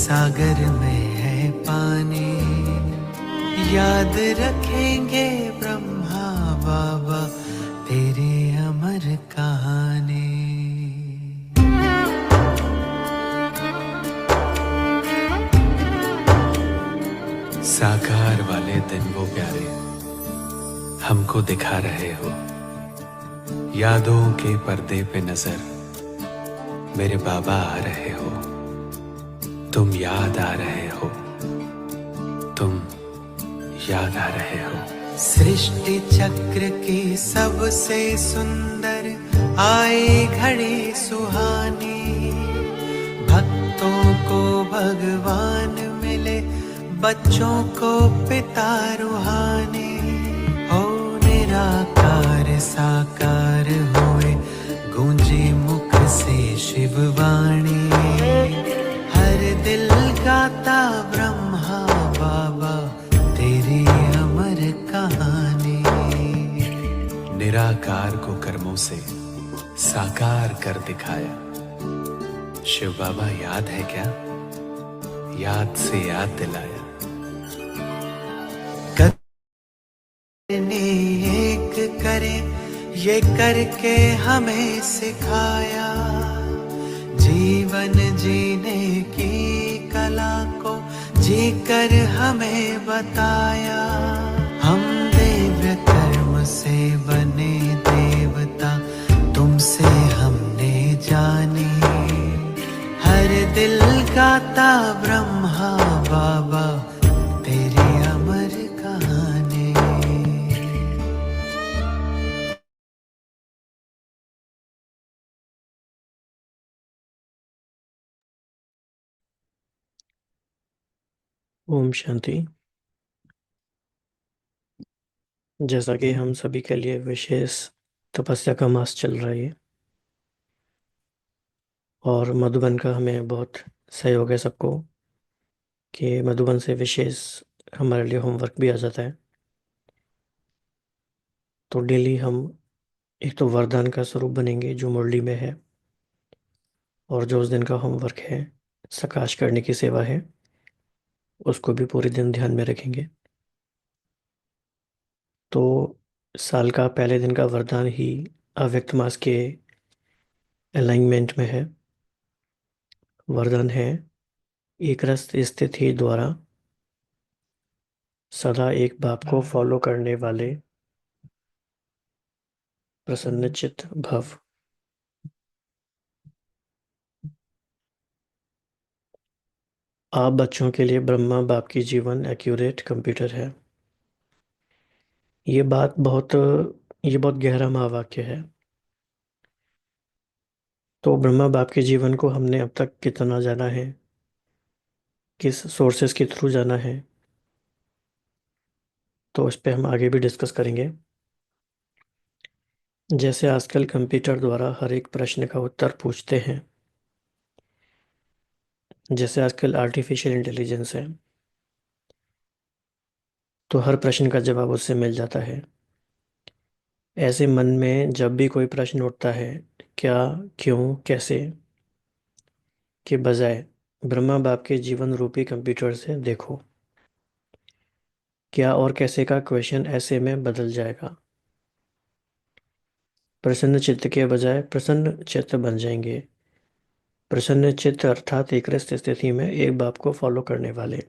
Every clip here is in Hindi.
सागर में है पानी, याद रखेंगे ब्रह्मा बाबा तेरी अमर कहानी। साकार वाले दिन वो प्यारे हमको दिखा रहे हो, यादों के पर्दे पे नजर मेरे बाबा आ रहे हो। तुम याद आ रहे हो, तुम याद आ रहे हो। सृष्टि चक्र की सबसे सुंदर आए घड़ी सुहानी, भक्तों को भगवान मिले, बच्चों को पिता रूहानी। हो निराकार साकार होए, गूंजे मुख से शिववाणी। हर दिल गाता ब्रह्मा बाबा तेरी अमर कहानी। निराकार को कर्मों से साकार कर दिखाया, शिव बाबा याद है क्या? याद से याद दिलाया। करने एक करे ये करके हमें सिखाया, जीवन जीने की कला को जीकर हमें बताया। हम दिव्य कर्म से बने देवता, तुमसे हमने जानी। हर दिल गाता ब्रह्मा बाबा तेरी अमर कहानी। ओम शांति। जैसा कि हम सभी के लिए विशेष तपस्या का मास चल रहा है और मधुबन का हमें बहुत सहयोग है सबको कि मधुबन से विशेष हमारे लिए होमवर्क भी आ जाता है। तो डेली हम एक तो वरदान का स्वरूप बनेंगे जो मुरली में है, और जो उस दिन का होमवर्क है सकाश करने की सेवा है, उसको भी पूरे दिन ध्यान में रखेंगे। तो साल का पहले दिन का वरदान ही अव्यक्त मास के अलाइनमेंट में है। वरदान है, एक रस स्थिति द्वारा सदा एक बाप को फॉलो करने वाले प्रसन्नचित्त भव। आप बच्चों के लिए ब्रह्मा बाप की जीवन एक्यूरेट कंप्यूटर है। ये बहुत गहरा महावाक्य है। तो ब्रह्मा बाप के जीवन को हमने अब तक कितना जाना है, किस सोर्सेस के थ्रू जाना है, तो इस पे हम आगे भी डिस्कस करेंगे। जैसे आजकल कंप्यूटर द्वारा हर एक प्रश्न का उत्तर पूछते हैं, जैसे आजकल आर्टिफिशियल इंटेलिजेंस है, तो हर प्रश्न का जवाब उससे मिल जाता है। ऐसे मन में जब भी कोई प्रश्न उठता है, क्या, क्यों, कैसे के बजाय ब्रह्मा बाप के जीवन रूपी कंप्यूटर से देखो, क्या और कैसे का क्वेश्चन ऐसे में बदल जाएगा। प्रसन्न चित्त के बजाय प्रसन्न चित्त बन जाएंगे। प्रसन्न चित्त अर्थात एक रस स्थिति में एक बाप को फॉलो करने वाले।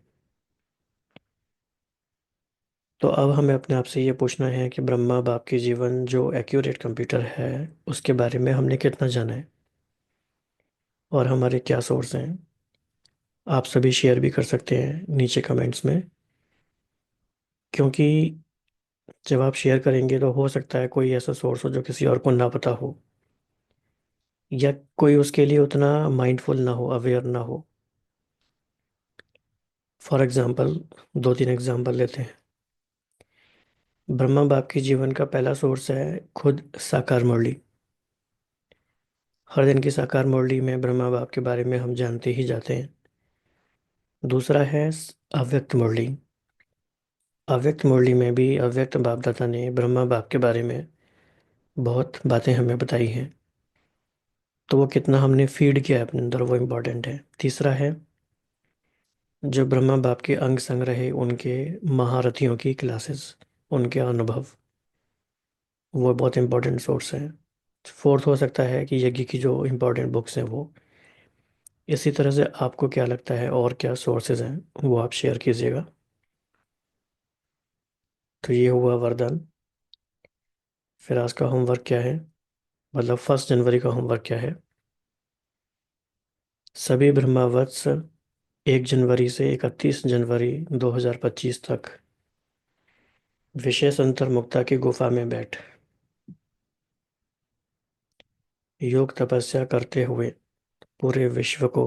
तो अब हमें अपने आप से ये पूछना है कि ब्रह्मा बाप के जीवन जो एक्यूरेट कंप्यूटर है उसके बारे में हमने कितना जाना है और हमारे क्या सोर्स हैं। आप सभी शेयर भी कर सकते हैं नीचे कमेंट्स में, क्योंकि जब आप शेयर करेंगे तो हो सकता है कोई ऐसा सोर्स हो जो किसी और को ना पता हो, या कोई उसके लिए उतना माइंडफुल ना हो, अवेयर ना हो। फॉर एग्जांपल, दो तीन एग्जांपल लेते हैं। ब्रह्मा बाप के जीवन का पहला सोर्स है खुद साकार मुरली। हर दिन की साकार मुरली में ब्रह्मा बाप के बारे में हम जानते ही जाते हैं। दूसरा है अव्यक्त मुरली। अव्यक्त मुरली में भी अव्यक्त बाप दादा ने ब्रह्मा बाप के बारे में बहुत बातें हमें बताई हैं, तो वो कितना हमने फीड किया है अपने अंदर वो इम्पोर्टेंट है। तीसरा है जो ब्रह्मा बाप के अंग संग रहे उनके महारथियों की क्लासेस, उनके अनुभव, वो बहुत इंपॉर्टेंट सोर्स हैं। फोर्थ हो सकता है कि यज्ञ की जो इम्पोर्टेंट बुक्स हैं वो। इसी तरह से आपको क्या लगता है और क्या सोर्सेज हैं वो आप शेयर कीजिएगा। तो ये हुआ वरदान। फिर आज का होमवर्क क्या है, मतलब 1 जनवरी का होमवर्क क्या है। सभी ब्रह्मावत्स 1 जनवरी से 31 जनवरी 2025 तक विशेष अंतर्मुक्ता की गुफा में बैठ योग तपस्या करते हुए पूरे विश्व को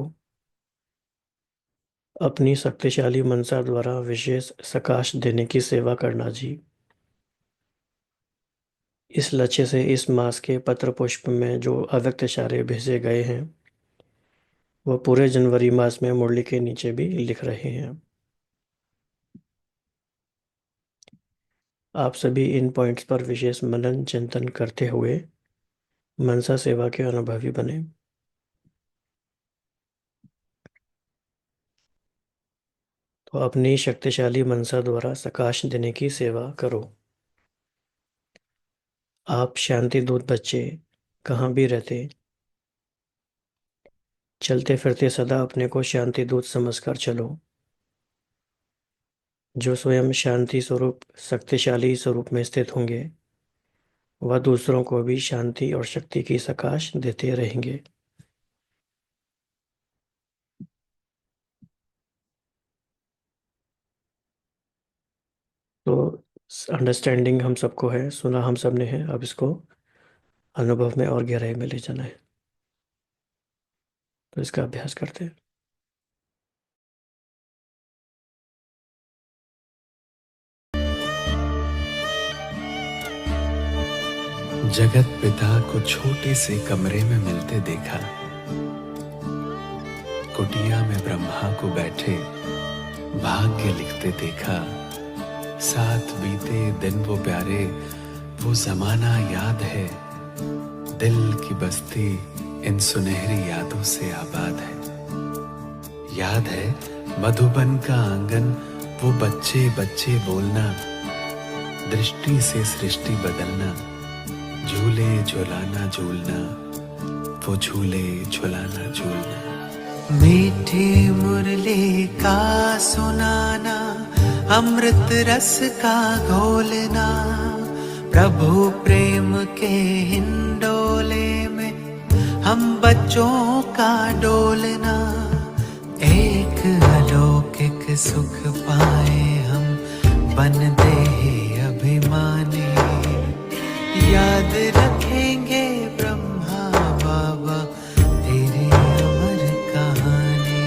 अपनी शक्तिशाली मनसा द्वारा विशेष सकाश देने की सेवा करना जी। इस लक्ष्य से इस मास के पत्र पुष्प में जो अव्यक्त इशारे भेजे गए हैं वह पूरे जनवरी मास में मुरली के नीचे भी लिख रहे हैं। आप सभी इन पॉइंट्स पर विशेष मनन चिंतन करते हुए मनसा सेवा के अनुभवी बने। तो अपनी शक्तिशाली मनसा द्वारा सकाश देने की सेवा करो। आप शांति दूत बच्चे कहाँ भी रहते, चलते फिरते सदा अपने को शांति दूत समझकर चलो। जो स्वयं शांति स्वरूप शक्तिशाली स्वरूप में स्थित होंगे वह दूसरों को भी शांति और शक्ति की सकाश देते रहेंगे। तो अंडरस्टैंडिंग हम सबको है, सुना हम सब ने है, अब इसको अनुभव में और गहराई में ले जाना है। तो इसका अभ्यास करते हैं। जगत पिता को छोटे से कमरे में मिलते देखा। कुटिया में ब्रह्मा को बैठे भाग्य लिखते देखा। साथ बीते दिन वो प्यारे, वो जमाना याद है। दिल की बस्ती इन सुनहरी यादों से आबाद है। याद है मधुबन का आंगन, वो बच्चे बच्चे बोलना, दृष्टि से सृष्टि बदलना, झूले झुलाना झूलना, वो झूले झुलाना झूलना। मीठी मुरली का सुनाना, अमृत रस का घोलना, प्रभु प्रेम के हिंडोले में हम बच्चों का डोलना। एक अलौकिक सुख पाए हम बनते ही अभिमानी, याद रखेंगे ब्रह्मा बाबा तेरी अमर कहानी।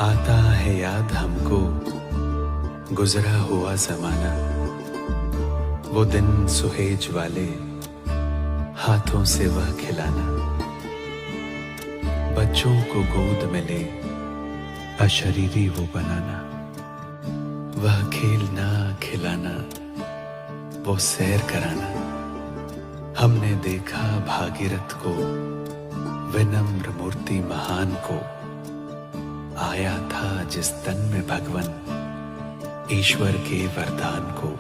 आता है याद हमको गुजरा हुआ जमाना, वो दिन सुहेज वाले हाथों से वह खिलाना। बच्चों को गोद में ले अशरीरी वो बनाना, वह खेलना खिलाना, वो सैर कराना। हमने देखा भागीरथ को, विनम्र मूर्ति महान को, आया था जिस तन में भगवन, ईश्वर के वरदान को,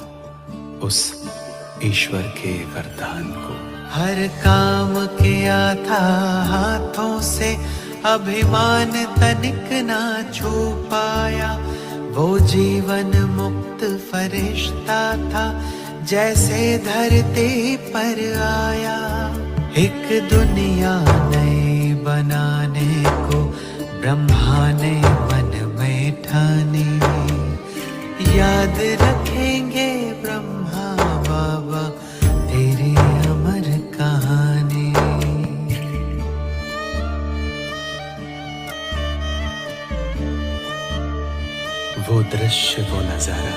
उस ईश्वर के वरदान को। हर काम किया था हाथों से, अभिमान तनिक ना छू पाया। वो जीवन मुक्त फरिश्ता था, जैसे धरती पर आया। एक दुनिया नई बनाने को ब्रह्मा ने मन में ठानी, याद रखेंगे ब्रह्मा बाबा तेरी अमर कहानी। वो दृश्य वो नजारा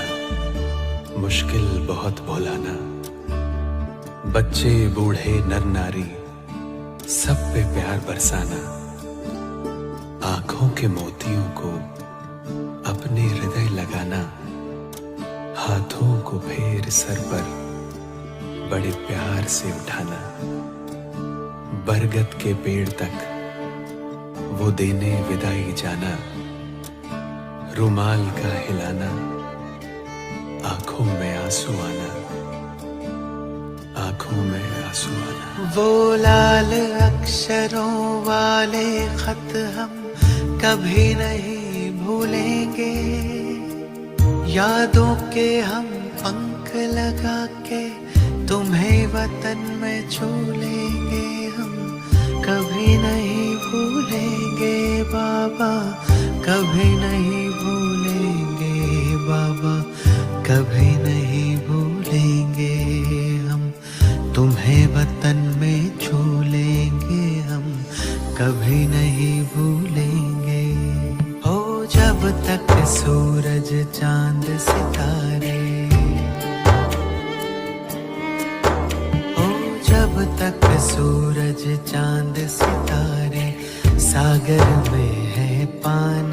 मुश्किल बहुत भुलाना। बच्चे बूढ़े नर नारी सब पे प्यार बरसाना। आंखों के मोतियों को अपने हृदय लगाना। हाथों को फेर सर पर बड़े प्यार से उठाना। बरगद के पेड़ तक वो देने विदाई जाना, रुमाल का हिलाना, आंखों में आंसू आना, आंखों में आंसू आना। वो लाल अक्षरों वाले खत हम कभी नहीं भूलेंगे, यादों के हम पंख लगा के तुम्हें वतन में छू लेंगे हम, कभी नहीं भूलेंगे बाबा, कभी नहीं भूलेंगे बाबा, कभी नहीं भूलेंगे हम, तुम्हें वतन में छू लेंगे हम, कभी नहीं भूलेंगे। हो जब तक सूरज चांद सितारे, हो जब तक सूरज चांद सितारे, सागर में है पानी